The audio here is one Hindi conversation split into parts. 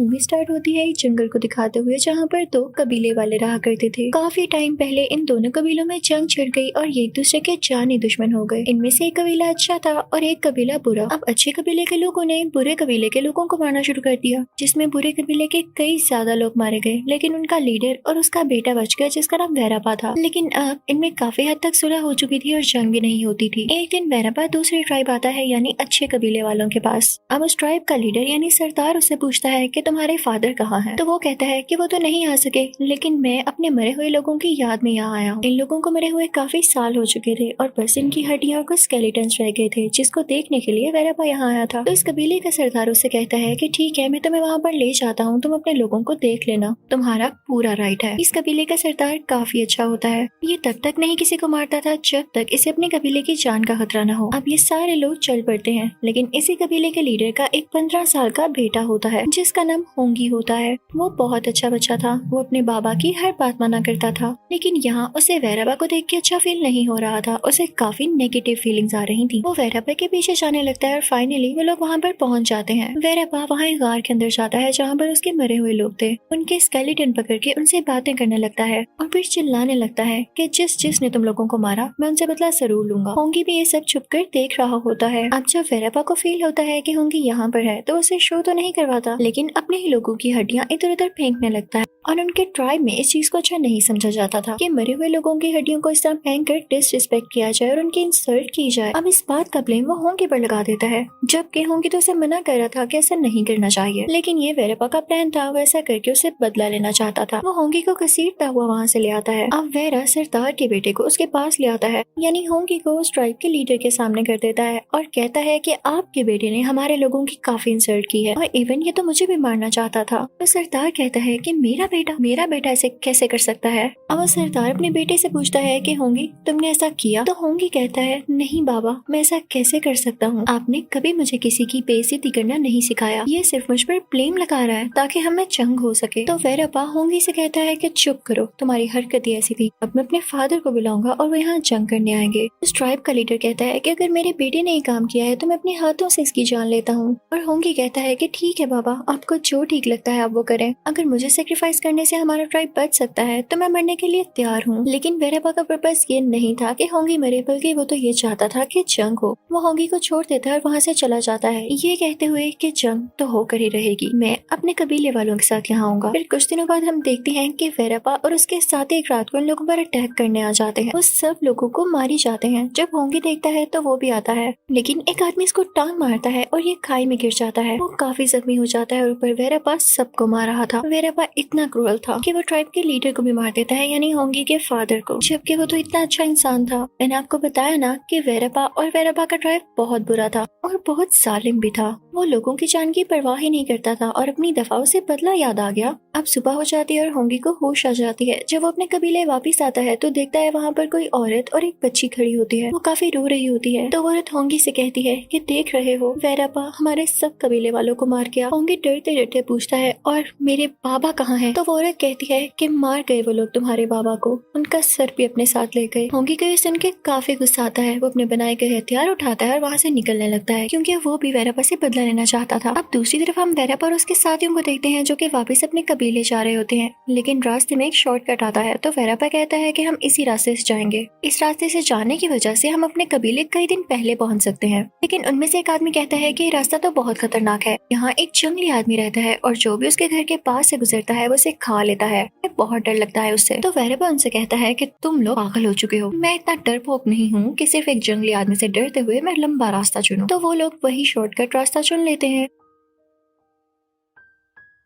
मूवी स्टार्ट होती है एक जंगल को दिखाते हुए जहाँ पर दो कबीले वाले रहा करते थे। काफी टाइम पहले इन दोनों कबीलों में जंग छिड़ गई और ये एक दूसरे के जानी दुश्मन हो गए। इनमें से एक कबीला अच्छा था और एक कबीला बुरा। अब अच्छे कबीले के लोगों ने बुरे कबीले के लोगों को मारना शुरू कर दिया, जिसमें बुरे कबीले के कई ज्यादा लोग मारे गए, लेकिन उनका लीडर और उसका बेटा बच गया जिसका नाम वैरापा था। लेकिन अब इनमें काफी हद तक सुलह हो चुकी थी और जंग भी नहीं होती थी। एक दिन वैरापा दूसरी ट्राइब आता है यानी अच्छे कबीले वालों के पास। अब उस ट्राइब का लीडर यानी सरदार उससे पूछता है कि तुम्हारे फादर कहाँ हैं? तो वो कहता है कि वो तो नहीं आ सके, लेकिन मैं अपने मरे हुए लोगों की याद में यहाँ आया हूँ। इन लोगों को मरे हुए काफी साल हो चुके थे और बस इनकी हड्डियां और कुछ स्केलेटन्स रह गए थे, जिसको देखने के लिए वैरापा यहाँ आया था। तो इस कबीले का सरदार उससे कहता है कि ठीक है, मैं तुम्हें वहाँ पर ले जाता हूँ, तुम अपने लोगों को देख लेना, तुम्हारा पूरा राइट है। इस कबीले का सरदार काफी अच्छा होता है। ये तब तक नहीं किसी को मारता था जब तक इसे अपने कबीले की जान का खतरा न हो। अब ये सारे लोग चल पड़ते हैं, लेकिन इसी कबीले के लीडर का एक 15 साल का बेटा होता है जिसका नाम होंगी होता है। वो बहुत अच्छा बच्चा था। वो अपने बाबा की हर बात माना करता था, लेकिन यहाँ उसे वैरापा को देख के अच्छा फील नहीं हो रहा था। उसे काफी नेगेटिव फीलिंग्स आ रही थी। वो वैरापा के पीछे जाने लगता है और फाइनली वो लोग वहाँ पर पहुँच जाते हैं। वैरापा वहाँ एक गार के अंदर जाता है जहाँ पर उसके मरे हुए लोग थे। उनके स्केलेटन पकड़ के उनसे बातें करने लगता है और फिर चिल्लाने लगता है कि जिसने तुम लोगों को मारा मैं उनसे बदला जरूर लूंगा। होंगी भी ये सब छुप कर देख रहा होता है। अब जब वैरापा को फील होता है कि होंगी यहाँ पर है तो उसे शो तो नहीं करवाता, लेकिन अपने ही लोगों की हड्डियां इधर उधर फेंकने लगता है। और उनके ट्राइब में इस चीज को अच्छा नहीं समझा जाता था कि मरे हुए लोगों की हड्डियों को इस तरह फेंक कर डिसरिस्पेक्ट किया जाए और उनकी इंसल्ट की जाए। अब इस बात का ब्लेम वो होंगी पर लगा देता है, जबकि होंगी तो उसे मना कर रहा था कि ऐसा नहीं करना चाहिए। लेकिन ये वैरापा का प्लान था, वैसा करके उसे बदला लेना चाहता था। वो होंगी को घसीटता हुआ वहाँ से ले आता है। अब वैरा सरदार के बेटे को उसके पास ले आता है, यानी होंगी को उस ट्राइब के लीडर के सामने कर देता है और कहता है कि आपके बेटे ने हमारे लोगों की काफी इंसल्ट की है और इवन ये तो मुझे भी मारना चाहता था। तो सरदार कहता है कि मेरा बेटा ऐसे कैसे कर सकता है? अब वो सरदार अपने बेटे से पूछता है कि होंगी तुमने ऐसा किया? तो होंगी कहता है नहीं बाबा, मैं ऐसा कैसे कर सकता हूँ? आपने कभी मुझे किसी की बेइज्जती करना नहीं सिखाया। ये सिर्फ मुझ पर ब्लेम लगा रहा है ताकि हमें जंग हो सके। तो वैरापा होंगी से कहता है कि चुप करो, तुम्हारी हरकत ही ऐसी थी। अब मैं अपने फादर को बुलाऊंगा और वो यहाँ जंग करने आएंगे। उस ट्राइब का लीडर कहता है कि अगर मेरे बेटे ने ये काम किया है तो मैं अपने हाथों से इसकी जान लेता हूँ। और होंगी कहता है कि ठीक है बाबा, आपको जो ठीक लगता है आप वो करें। अगर मुझे सेक्रीफाइस करने से हमारा ट्राइब बच सकता है तो मैं मरने के लिए तैयार हूँ। लेकिन वैरापा का पर्पस ये नहीं था कि होंगी मरे, बल्कि वो तो ये चाहता था कि जंग हो। वो होंगी को छोड़ देता है और वहाँ से चला जाता है, ये कहते हुए कि जंग तो होकर ही रहेगी, मैं अपने कबीले वालों के साथ यहाँ आऊंगा। फिर कुछ दिनों बाद हम देखते हैं कि वैरापा और उसके साथ एक रात को इन लोगों पर अटैक करने आ जाते हैं। वो सब लोगों को मारी जाते हैं। जब होंगी देखता है तो वो भी आता है, लेकिन एक आदमी इसको टांग मारता है और ये खाई में गिर जाता है। वो काफी जख्मी हो जाता है और ऊपर वैरापा सबको मार रहा था। वैरापा इतना क्रूअल था कि वो ट्राइब के लीडर को भी मार देता है, यानी होंगी के फादर को, जबकि वो तो इतना अच्छा इंसान था। मैंने आपको बताया ना कि वैरापा और वैरापा का ट्राइब बहुत बुरा था और बहुत जालिम भी था। वो लोगों की जान की परवाह ही नहीं करता था और अपनी दफाओं से बदला याद आ गया। अब सुबह हो जाती है और होंगी को होश आ जाती है। जब वो अपने कबीले वापस आता है तो देखता है वहाँ पर कोई औरत और एक बच्ची खड़ी होती है। वो काफी रो रही होती है। तो वो औरत होंगी से कहती है कि देख रहे हो वैरापा हमारे सब कबीले वालों को मार गया। होंगी डरते डरते पूछता है और मेरे बाबा कहाँ हैं? तो वो औरत कहती है कि मार गए वो लोग तुम्हारे बाबा को, उनका सर भी अपने साथ ले गए। होंगी को ये सुन के काफी गुस्सा आता है। वो अपने बनाए गए हथियार उठाता है और वहाँ से निकलने लगता है, क्योंकि वो भी वैरापा से बदला लेना चाहता था। अब दूसरी तरफ हम वैरापा और उसके साथियों को देखते हैं जो कि वापस अपने कबीले जा रहे होते हैं, लेकिन रास्ते में एक शॉर्टकट आता है। तो वैरापा कहता है कि हम इसी रास्ते से जाएंगे। इस रास्ते से जाने की वजह से हम अपने कबीले कई दिन पहले पहुंच सकते हैं। लेकिन उनमें से एक आदमी कहता है कि रास्ता तो बहुत खतरनाक है, यहाँ एक जंगली आदमी रहता है और जो भी उसके घर के पास से गुजरता है वो उसे खा लेता है। बहुत डर लगता है उससे। तो वैरापा उनसे कहता है कि तुम लोग पागल हो चुके हो, मैं इतना डरपोक नहीं हूँ कि सिर्फ एक जंगली आदमी से डरते हुए मैं लंबा रास्ता चुनूं। तो वो लोग वही शॉर्टकट रास्ता चुन लेते हैं।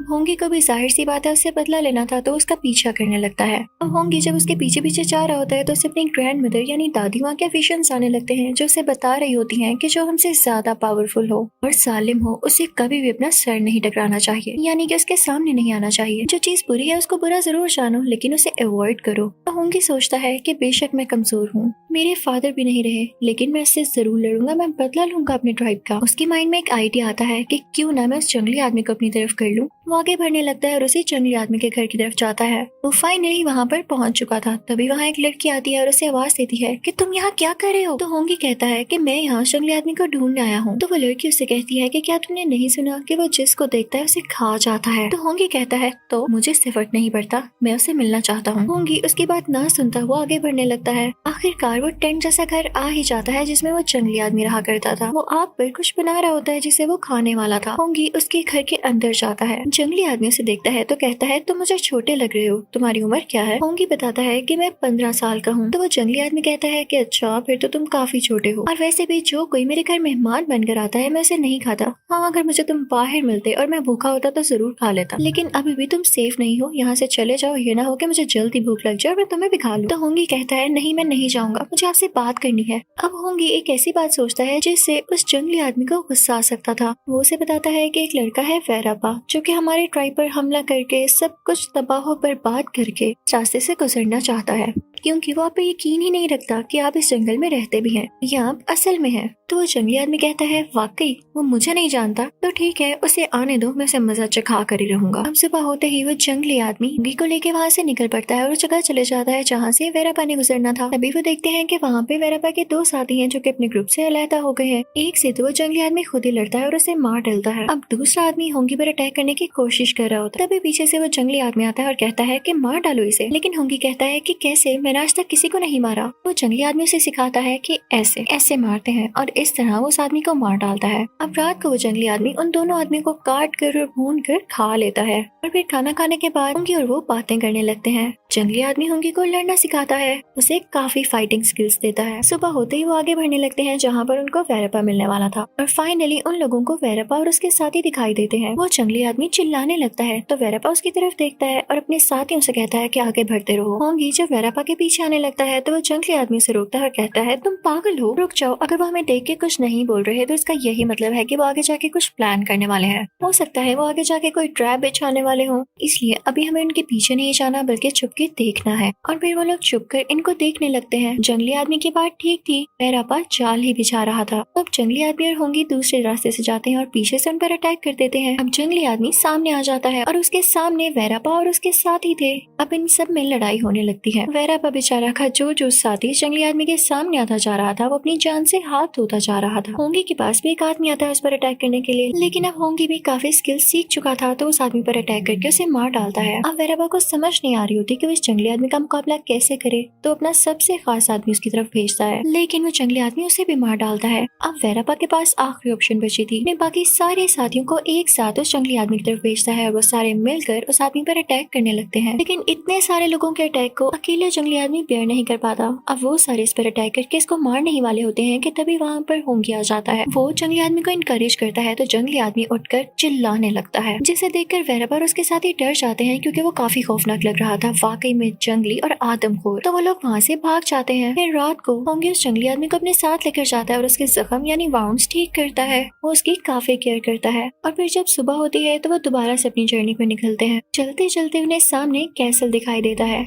होंगी को भी जाहिर सी बात है उससे बदला लेना था, तो उसका पीछा करने लगता है। और होंगी जब उसके पीछे पीछे जा रहा होता है तो उसे अपनी ग्रैंड मदर यानी दादी माँ के विजन्स आने लगते हैं, जो उसे बता रही होती हैं कि जो हमसे ज्यादा पावरफुल हो और जालिम हो उसे कभी भी अपना सर नहीं टकराना चाहिए, यानी कि उसके सामने नहीं आना चाहिए। जो चीज बुरी है उसको बुरा जरूर जानो, लेकिन उसे अवॉइड करो। तो होंगी सोचता है कि बेशक मैं कमजोर हूँ, मेरे फादर भी नहीं रहे, लेकिन मैं इससे जरूर लड़ूंगा, मैं बदला लूंगा अपने ट्राइब का। उसके माइंड में एक आइडिया आता है कि क्यों ना मैं उस जंगली आदमी को अपनी तरफ कर लूं, वो आगे बढ़ने लगता है और उसी जंगली आदमी के घर की तरफ जाता है। वो फाइनली वहाँ पर पहुँच चुका था। तभी वहाँ एक लड़की आती है और उसे आवाज देती है कि तुम यहाँ क्या कर रहे हो। तो होंगी कहता है कि मैं यहाँ जंगली आदमी को ढूंढने आया हूँ। तो वो लड़की उससे कहती है कि क्या तुमने नहीं सुना कि वो जिसको देखता है उसे खा जाता है। तो होंगी कहता है तो मुझे इससे फर्क नहीं पड़ता, मैं उससे मिलना चाहता हूँ। होंगी उसकी बात ना सुनता वो आगे बढ़ने लगता है। आखिरकार वो टेंट जैसा घर आ ही जाता है जिसमें वो जंगली आदमी रहा करता था। वो आग पर कुछ बना रहा होता है जिसे वो खाने वाला था। होंगी उसके घर के अंदर जाता है। जंगली आदमी उसे देखता है तो कहता है तुम मुझे छोटे लग रहे हो, तुम्हारी उम्र क्या है। होंगी बताता है कि मैं 15 साल का हूँ। तो वो जंगली आदमी कहता है कि अच्छा फिर तो तुम काफी छोटे हो, और वैसे भी जो कोई मेरे घर मेहमान बनकर आता है मैं उसे नहीं खाता। हाँ, अगर मुझे तुम बाहर मिलते और मैं भूखा होता तो जरूर खा लेता, लेकिन अभी भी तुम सेफ नहीं हो, यहाँ से चले जाओ, ये ना हो कि मुझे जल्दी भूख लग जाए और मैं तुम्हें भी खा लूं। तो होंगी कहता है नहीं, मैं नहीं जाऊंगा, मुझे आपसे बात करनी है। अब होंगी एक ऐसी बात सोचता है जिससे उस जंगली आदमी को गुस्सा आ सकता था। वो उसे बताता है कि एक लड़का है वैरापा, जो कि हमारे ट्राइब पर हमला करके सब कुछ तबाह और बर्बाद करके रास्ते से गुजरना चाहता है, क्योंकि वो आप पे यकीन ही नहीं रखता कि आप इस जंगल में रहते भी हैं या आप असल में हैं। तो वो जंगली आदमी कहता है वाकई वो मुझे नहीं जानता, तो ठीक है उसे आने दो, मैं उसे मजा चखा कर ही रहूंगा। अब सुबह होते ही वो जंगली आदमी होंगी को लेके वहाँ से निकल पड़ता है और उस जगह चले जाता है जहाँ से वेरापा ने गुजरना था। तभी वो देखते हैं कि वहाँ पे वेरापा के 2 साथी हैं जो कि अपने ग्रुप से अलहदा हो गए हैं। एक से तो वो जंगली आदमी खुद ही लड़ता है और उसे मार डालता है। अब दूसरा आदमी होंगी पर अटैक करने की कोशिश कर रहा होता है। तभी पीछे से वो जंगली आदमी आता है और कहता है कि मार डालो इसे, लेकिन होंगी कहता है कि कैसे, मैंने आज तक किसी को नहीं मारा। वो जंगली आदमी उसे सिखाता है कि ऐसे ऐसे मारते हैं, और इस तरह वो उस आदमी को मार डालता है। अब रात को वो जंगली आदमी उन दोनों आदमियों को काट कर और भून कर खा लेता है, और फिर खाना खाने के बाद होंगी और वो बातें करने लगते हैं। जंगली आदमी होंगी को लड़ना सिखाता है, उसे काफी फाइटिंग स्किल्स देता है। सुबह होते ही वो आगे बढ़ने लगते हैं जहाँ पर उनको वेरापा मिलने वाला था, और फाइनली उन लोगों को वेरापा और उसके साथी दिखाई देते हैं। वो जंगली आदमी चिल्लाने लगता है तो वेरापा उसकी तरफ देखता है और अपने साथियों से कहता है कि आगे बढ़ते रहो। होंगी जब वेरापा के पीछे आने लगता है तो वो जंगली आदमी से रोकता है और कहता है तुम पागल हो, रुक जाओ, अगर वो हमें देख के कुछ नहीं बोल रहे तो इसका यही मतलब है कि वो आगे जाके कुछ प्लान करने वाले हैं। हो सकता है वो आगे जाके कोई ट्रैप बिछाने वाले हो, इसलिए अभी हमें उनके पीछे नहीं जाना बल्कि छुप के देखना है। और फिर वो लोग छुप कर इनको देखने लगते हैं। जंगली आदमी की बात ठीक थी, वेरापा जाल ही बिछा रहा था। अब जंगली आदमी और होंगी दूसरे रास्ते से जाते हैं और पीछे से उन पर अटैक कर देते हैं। अब जंगली आदमी सामने आ जाता है और उसके सामने वेरापा और उसके साथी थे। अब इन सब में लड़ाई होने लगती है। वेरापा बेचारा का जो साथी जंगली आदमी के सामने आता जा रहा था वो अपनी जान से हाथ धोता जा रहा था। होंगी के पास भी एक आदमी आता है उस पर अटैक करने के लिए, लेकिन अब होंगी भी काफी स्किल सीख चुका था तो उस आदमी पर अटैक करके उसे मार डालता है। अब वेरापा को समझ नहीं आ रही होती कि वो इस जंगली आदमी का मुकाबला कैसे करे, तो अपना सबसे खास आदमी उसकी तरफ भेजता है, लेकिन वो जंगली आदमी उसे भी मार डालता है। अब वेरापा के पास आखिरी ऑप्शन बची थी, अपने बाकी सारे साथियों को एक साथ उस जंगली आदमी की तरफ भेजता है और वो सारे मिलकर उस आदमी पर अटैक करने लगते हैं। लेकिन इतने सारे लोगों के अटैक को अकेले जंगली आदमी बेयर नहीं कर पाता। अब वो सारे इस पर अटैक करके इसको मारने ही वाले होते हैं कि तभी वहाँ पर होंगी आ जाता है। वो जंगली आदमी को इनकरेज करता है तो जंगली आदमी उठकर चिल्लाने लगता है, जिसे देखकर वेरापा और उसके साथी डर जाते हैं क्योंकि वो काफी खौफनाक लग रहा था, वाकई में जंगली और आदमखोर। तो वो लोग वहाँ से भाग जाते हैं। फिर रात को होंगी उस जंगली आदमी को अपने साथ लेकर जाता है और उसके जख्म यानी वाउंड्स ठीक करता है। वो उसकी काफी केयर करता है। और फिर जब सुबह होती है तो वो दोबारा से अपनी जर्नी पर निकलते हैं। चलते चलते उन्हें सामने कैसल दिखाई देता है।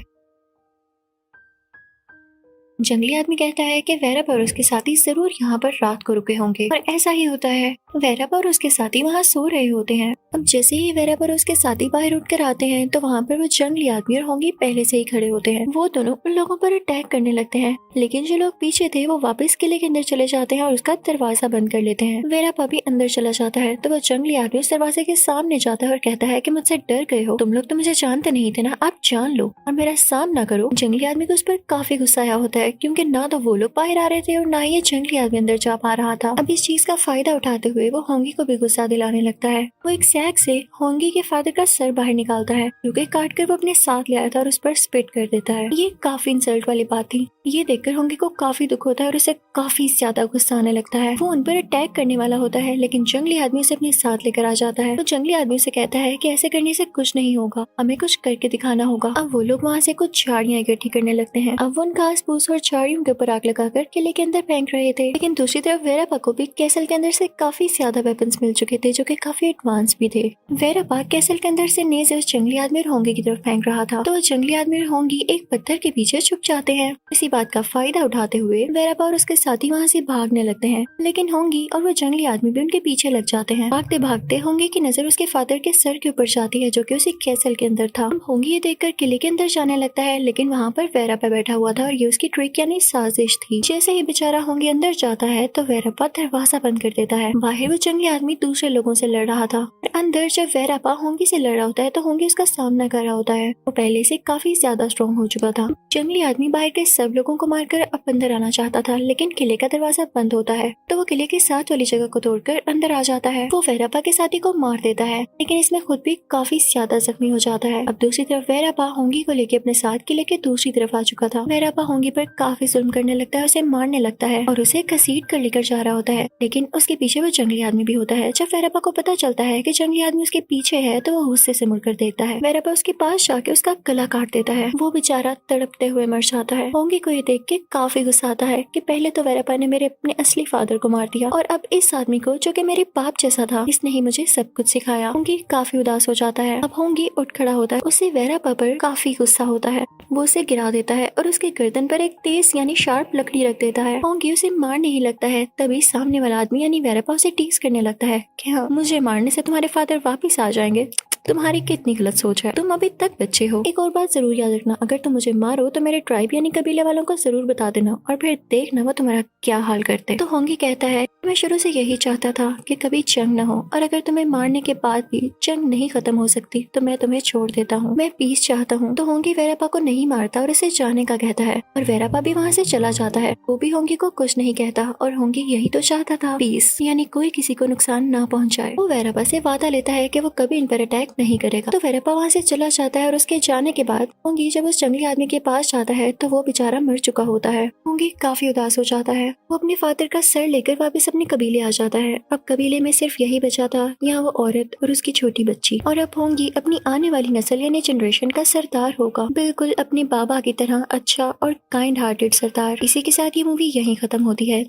जंगली आदमी कहता है कि वेरापा और उसके साथी जरूर यहाँ पर रात को रुके होंगे, और ऐसा ही होता है। वेरापा और उसके साथी वहाँ सो रहे होते हैं। अब जैसे ही वेरापा और उसके साथी बाहर उठकर आते हैं तो वहाँ पर वो जंगली आदमी और होंगी पहले से ही खड़े होते हैं। वो दोनों उन लोगों पर अटैक करने लगते हैं, लेकिन जो लोग पीछे थे वो वापस किले के अंदर चले जाते हैं और उसका दरवाजा बंद कर लेते हैं। वेरापा भी अंदर चला जाता है तो वो जंगली आदमी उस दरवाजे के सामने जाता है और कहता है कि मुझसे डर गए हो, तुम लोग तो मुझे जानते नहीं थे ना, आप जान लो और मेरा सामना करो। जंगली आदमी को उस पर काफी गुस्सा आया होता है क्योंकि ना तो वो लोग बाहर आ रहे थे और ना ही ये जंगली आदमी अंदर जा पा रहा था। अब इस चीज का फायदा उठाते हुए वो होंगी को भी गुस्सा दिलाने लगता है। वो एक सैक से होंगी के फादर का सर बाहर निकालता है क्योंकि काट कर वो अपने साथ ले आया था और उस पर स्पिट कर देता है। ये काफी इंसल्ट वाली बात थी। ये देखकर होंगी को काफी दुख होता है और उसे काफी ज्यादा गुस्सा आने लगता है। वो उन पर अटैक करने वाला होता है लेकिन जंगली आदमी उसे अपने साथ लेकर आ जाता है। तो जंगली आदमी से कहता है कि ऐसे करने से कुछ नहीं होगा, हमें कुछ करके दिखाना होगा। अब वो लोग वहाँ से कुछ झाड़ियाँ इकट्ठी करने लगते हैं। अब वो उन घास फूस और झाड़ियों के ऊपर आग लगाकर किले के अंदर फेंक रहे थे। लेकिन दूसरी तरफ वेरापा को भी कैसल के अंदर से काफी ज्यादा वेपन्स मिल चुके थे जो कि काफी एडवांस भी थे। वेरापा कैसल के अंदर से नेज उस जंगली आदमी और होंगी की तरफ फेंक रहा था तो जंगली आदमी और होंगी एक पत्थर के पीछे छुप जाते हैं। इसी बात का फायदा उठाते हुए वेरापा और उसके साथी वहाँ से भागने लगते हैं, लेकिन होंगी और वो जंगली आदमी भी उनके पीछे लग जाते हैं। भागते भागते होंगी की नजर उसके फादर के सर के ऊपर जाती है जो कि उसी कैसल के अंदर था। होंगी ये देखकर किले के अंदर जाने लगता है, लेकिन वहाँ पर वेरापा बैठा हुआ था और ये उसकी ट्रिक यानी साजिश थी। जैसे ही बेचारा होंगी अंदर जाता है तो वेरापा दरवाजा बंद कर देता है। बाहर वो जंगली आदमी दूसरे लोगों से लड़ रहा था और अंदर जब वेरापा होंगी से लड़ रहा होता है तो होंगी उसका सामना कर रहा होता है। वो पहले से काफी ज्यादा स्ट्रॉन्ग हो चुका था। जंगली आदमी बाहर के सब लोगों को मारकर अब अंदर आना चाहता था, लेकिन किले का दरवाजा बंद होता है तो वो किले के साथ वाली जगह को तोड़कर अंदर आ जाता है। वो वेरापा के साथी को मार देता है, लेकिन इसमें खुद भी काफी ज्यादा जख्मी हो जाता है। अब दूसरी तरफ वेरापा होंगी को लेके अपने साथ किले के दूसरी तरफ आ चुका था। वेरापा होंगी पर काफी जुल्म करने लगता है, उसे मारने लगता है और उसे घसीट कर लेकर जा रहा होता है, लेकिन उसके पीछे वो जंगली आदमी भी होता है। जब वेरापा को पता चलता है कि जंगली आदमी उसके पीछे है तो वो गुस्से से मुड़कर देखता है। वेरापा उसके पास जाके उसका गला काट देता है। वो बेचारा तड़पते हुए मर जाता है। होंगी को ये देख के काफी गुस्सा आता है कि पहले तो वेरापा ने मेरे अपने असली फादर को मार दिया और अब इस आदमी को जो कि मेरे बाप जैसा था, इसने ही मुझे सब कुछ सिखाया। होंगी काफी उदास हो जाता है। अब होंगी उठ खड़ा होता है, उसे वेरापा पर काफी गुस्सा होता है। वो उसे गिरा देता है और उसके गर्दन पर एक तेज यानी शार्प लकड़ी रख देता है। होंगी उसे मारने ही लगता है, तभी सामने वाला आदमी यानी वेरापा उसे टीज करने लगता है कि हाँ, मुझे मारने से तुम्हारे फादर वापिस आ जाएंगे। तुम्हारी कितनी गलत सोच है, तुम अभी तक बच्चे हो। एक और बात जरूर याद रखना, अगर तुम मुझे मारो तो मेरे ट्राइब यानी कबीले वालों को जरूर बता देना और फिर देखना वो तुम्हारा क्या हाल करते। तो होंगी कहता है मैं शुरू से यही चाहता था कि कभी जंग न हो, और अगर तुम्हें मारने के बाद भी जंग नहीं खत्म हो सकती तो मैं तुम्हें छोड़ देता हूँ। मैं पीस चाहता हूँ। तो होंगी वेरापा को नहीं मारता और इसे जाने का कहता है और वेरापा भी वहाँ से चला जाता है। वो भी होंगी को कुछ नहीं कहता और होंगी यही तो चाहता था, पीस यानी कोई किसी को नुकसान ना पहुँचाए। वो वेरापा से वादा लेता है कि वो कभी इन पर अटैक नहीं करेगा। तो वेरापा वहाँ से चला जाता है और उसके जाने के बाद होंगी जब उस जंगली आदमी के पास जाता है तो वो बेचारा मर चुका होता है। होंगी काफी उदास हो जाता है। वो अपने फादर का सर लेकर वापस अपने कबीले आ जाता है। अब कबीले में सिर्फ यही बचा था, यहाँ वो औरत और उसकी छोटी बच्ची। और अब होंगी अपनी आने वाली नस्ल यानी जनरेशन का सरदार होगा, बिल्कुल अपने बाबा की तरह अच्छा और काइंड हार्टेड सरदार। इसी के साथ ये मूवी यहीं खत्म होती है।